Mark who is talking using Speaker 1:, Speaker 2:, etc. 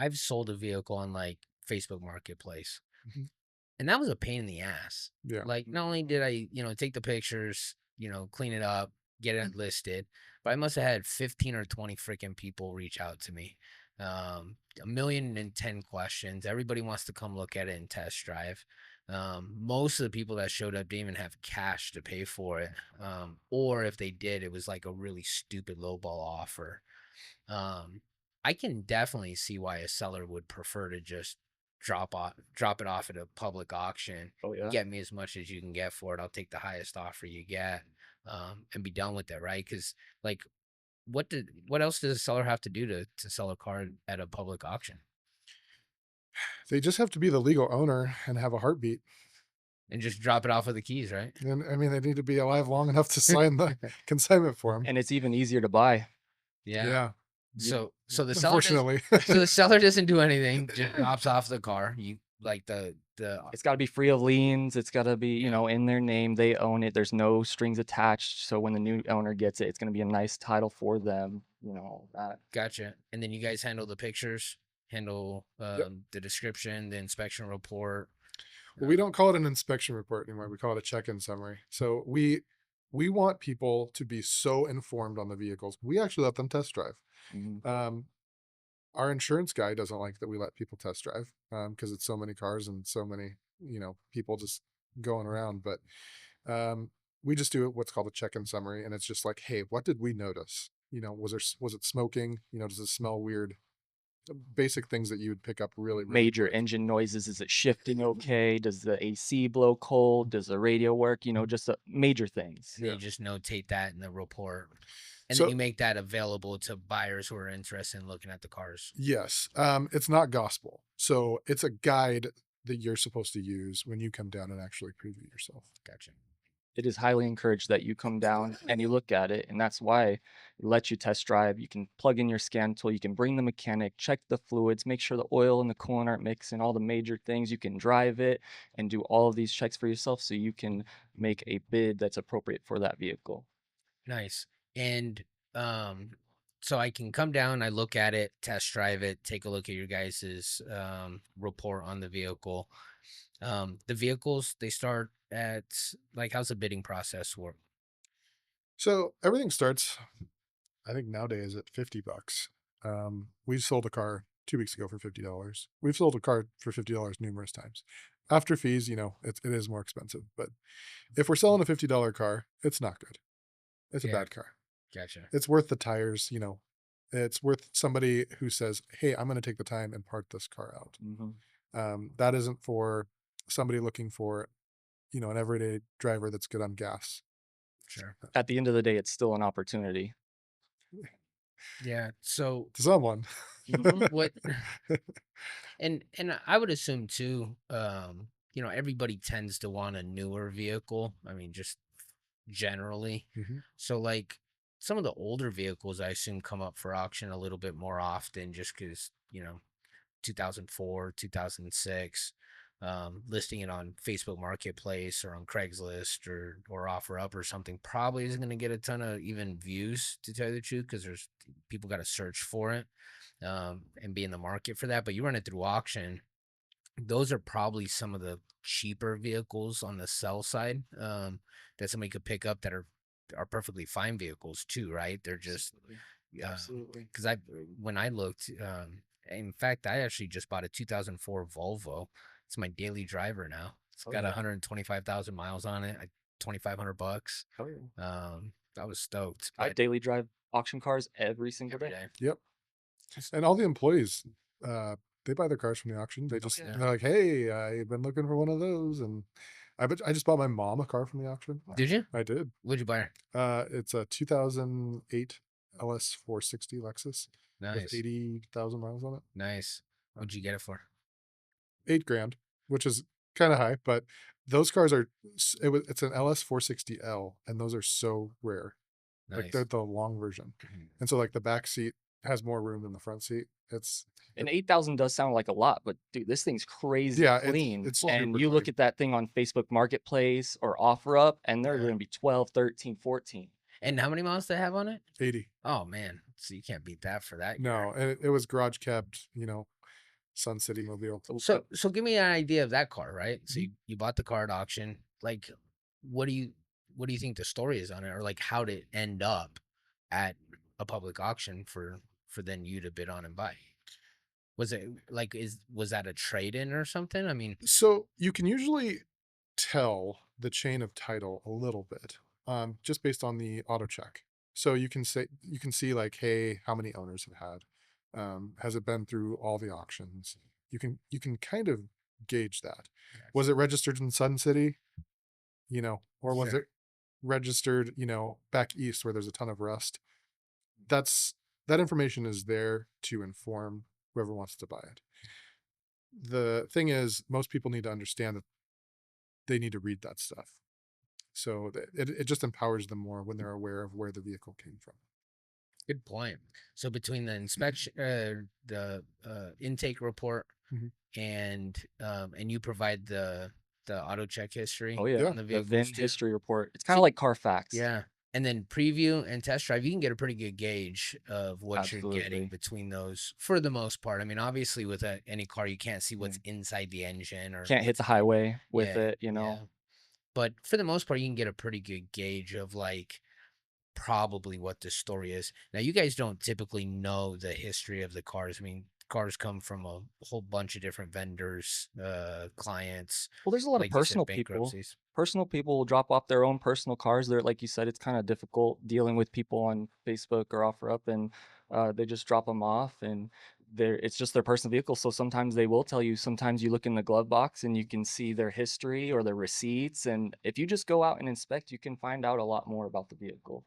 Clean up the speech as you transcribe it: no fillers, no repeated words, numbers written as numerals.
Speaker 1: I've sold a vehicle on like Facebook Marketplace,
Speaker 2: Mhm.
Speaker 1: and that was a pain in the ass.
Speaker 2: Yeah.
Speaker 1: Like, not only did I, take the pictures, clean it up, get it listed, but I must have had 15 or 20 freaking people reach out to me. A million and 10 questions. Everybody wants to come look at it and test drive. Most of the people that showed up didn't even have cash to pay for it. Or if they did, it was like a really stupid lowball offer. Um, I can definitely see why a seller would prefer to just drop it off at a public auction.
Speaker 2: Oh, yeah.
Speaker 1: Get me as much as you can get for it. I'll take the highest offer you get, and be done with it, right? Because like, what else does a seller have to do to sell a car at a public auction
Speaker 2: They just have to be the legal owner and have a heartbeat.
Speaker 1: and just drop it off with the keys, right?
Speaker 2: And I mean, they need to be alive long enough to sign the consignment for them.
Speaker 3: And it's even easier to buy.
Speaker 1: Yeah.
Speaker 2: Yeah.
Speaker 1: So the seller does.
Speaker 2: Unfortunately.
Speaker 1: So the seller doesn't do anything. Just drops off the car. You like the
Speaker 3: It's got to be free of liens. It's got to be,
Speaker 1: Yeah.
Speaker 3: in their name. They own it. There's no strings attached. So when the new owner gets it, it's going to be a nice title for them, all that.
Speaker 1: Gotcha. And then you guys handle the pictures, handle
Speaker 2: Yep.
Speaker 1: the description, the inspection report.
Speaker 2: Well, we don't call it an inspection report anymore. We call it a check-in summary. So we want people to be so informed on the vehicles. We actually let them test drive.
Speaker 3: Mhm.
Speaker 2: Our insurance guy doesn't like that we let people test drive because it's so many cars and so many, people just going around. But we just do what's called a check-in summary, and it's just like, hey, what did we notice? Was it smoking? Does it smell weird? Basic things that you would pick up really, really
Speaker 3: Major
Speaker 2: quick.
Speaker 3: engine noises. Is it shifting okay? Does the AC blow cold? Does the radio work? Just major things.
Speaker 1: And then
Speaker 2: Yeah.
Speaker 1: you just notate that in the report. And then
Speaker 2: So
Speaker 1: you make that available to buyers who are interested in looking at the cars.
Speaker 2: yes, it's not gospel. So it's a guide that you're supposed to use when you come down and actually preview yourself.
Speaker 1: Gotcha.
Speaker 3: It is highly encouraged that you come down and you look at it, and that's why it lets you test drive. You can plug in your scan tool, you can bring the mechanic, check the fluids, make sure the oil and the coolant aren't mixing, all the major things. You can drive it and do all of these checks for yourself so you can make a bid that's appropriate for that vehicle.
Speaker 1: Nice. And so I can come down, I look at it, test drive it, take a look at your guys's report on the vehicle. The vehicles, they start at like, how's the bidding process work?
Speaker 2: So everything starts, I think nowadays at $50. We sold a car 2 weeks ago for $50. We've sold a car for $50 numerous times. After fees, it is more expensive. But if we're selling a $50 car, it's not good. It's a
Speaker 1: Yeah.
Speaker 2: bad car.
Speaker 1: Gotcha.
Speaker 2: It's worth the tires. It's worth somebody who says, hey, I'm going to take the time and part this car out. That isn't for somebody looking for, an everyday driver that's good on gas.
Speaker 1: Sure.
Speaker 3: At the end of the day, it's still an opportunity.
Speaker 1: Yeah. So
Speaker 2: To someone.
Speaker 1: what and I would assume too, everybody tends to want a newer vehicle. I mean, just generally.
Speaker 2: Mhm.
Speaker 1: So like some of the older vehicles I assume come up for auction a little bit more often just because, 2004, 2006, listing it on Facebook Marketplace or on Craigslist or OfferUp or something probably isn't going to get a ton of even views, to tell you the truth, because there's people got to search for it, and be in the market for that. But you run it through auction, those are probably some of the cheaper vehicles on the sell side, that somebody could pick up that are perfectly fine vehicles too, right? They're just
Speaker 3: Absolutely.
Speaker 1: because when I looked, in fact, I actually just bought a 2004 Volvo. It's my daily driver now. It's got 125,000 miles on it. $2,500.
Speaker 3: Oh, yeah.
Speaker 1: I was stoked.
Speaker 3: I
Speaker 1: But
Speaker 3: daily drive auction cars every single
Speaker 1: every
Speaker 3: day.
Speaker 1: day.
Speaker 2: Yep. And all the employees, they buy their cars from the auction. They're like, hey, I've been looking for one of those. And I just bought my mom a car from the auction.
Speaker 1: Did you?
Speaker 2: I did.
Speaker 1: What'd you buy her?
Speaker 2: It's a 2008 LS 460 Lexus with
Speaker 1: Nice.
Speaker 2: 80,000 miles on it.
Speaker 1: Nice. What'd you get it for?
Speaker 2: $8,000, which is kind of high, but those cars it's an LS 460L, and those are so rare. Like
Speaker 1: Nice.
Speaker 2: they're the long version.
Speaker 1: Mhm.
Speaker 2: And so like the back seat has more room than the front seat.
Speaker 3: And 8,000 does sound like a lot, but dude, this thing's crazy
Speaker 2: Yeah,
Speaker 3: clean.
Speaker 2: it's
Speaker 3: And
Speaker 2: super
Speaker 3: you look
Speaker 2: clean.
Speaker 3: at that thing on Facebook Marketplace or OfferUp, and they're
Speaker 1: Yeah.
Speaker 3: going to be 12, 13, 14.
Speaker 1: And how many miles do they have on it?
Speaker 2: 80.
Speaker 1: Oh man, so you can't beat that for that.
Speaker 2: No, and it was garage kept, Sun City Mobile.
Speaker 1: So give me an idea of that car, right? So
Speaker 2: Mhm.
Speaker 1: you bought the car at auction. Like, what do you what do you think the story is on it, or like how did it end up at a public auction for then you to bid on and buy? Was it like is was that a trade in or something? I mean,
Speaker 2: So you can usually tell the chain of title a little bit, just based on the auto check. So you can see like, hey, how many owners have had? Has it been through all the auctions? You can kind of gauge that. Was it registered in Sun City? Or was
Speaker 1: sure.
Speaker 2: it registered, back east where there's a ton of rust? That's that information is there to inform whoever wants to buy it. The thing is, most people need to understand that they need to read that stuff. So it just empowers them more when they're aware of where the vehicle came from.
Speaker 1: Good point. So between the inspection, the intake report,
Speaker 2: Mhm.
Speaker 1: and you provide the auto check
Speaker 3: Oh
Speaker 1: history
Speaker 3: yeah,
Speaker 2: Yeah.
Speaker 1: on the
Speaker 3: the
Speaker 1: vehicles
Speaker 3: VIN
Speaker 1: too.
Speaker 3: history report. It's kind
Speaker 1: So
Speaker 3: of like Carfax.
Speaker 1: yeah, and then preview and test drive, you can get a pretty good gauge of what you're getting
Speaker 3: Absolutely.
Speaker 1: between those for the most part. I mean, obviously with any car, you can't see
Speaker 3: Yeah.
Speaker 1: what's inside the engine or
Speaker 3: Can't hit
Speaker 1: what's
Speaker 3: the
Speaker 1: in the
Speaker 3: highway with
Speaker 1: yeah,
Speaker 3: it, you
Speaker 1: yeah.
Speaker 3: know.
Speaker 1: But for the most part, you can get a pretty good gauge of like probably what the story is. Now, you guys don't typically know the history of the cars. I mean, cars come from a whole bunch of different vendors, clients,
Speaker 3: Well, there's a lot of
Speaker 1: like you said,
Speaker 3: personal people.
Speaker 1: bankruptcies.
Speaker 3: Personal people will drop off their own personal cars. They're like you said, it's kind of difficult dealing with people on Facebook or OfferUp, and they just drop them off, and it's just their personal vehicle. So sometimes they will tell you. Sometimes you look in the glove box and you can see their history or their receipts, and if you just go out and inspect, you can find out a lot more about the vehicle.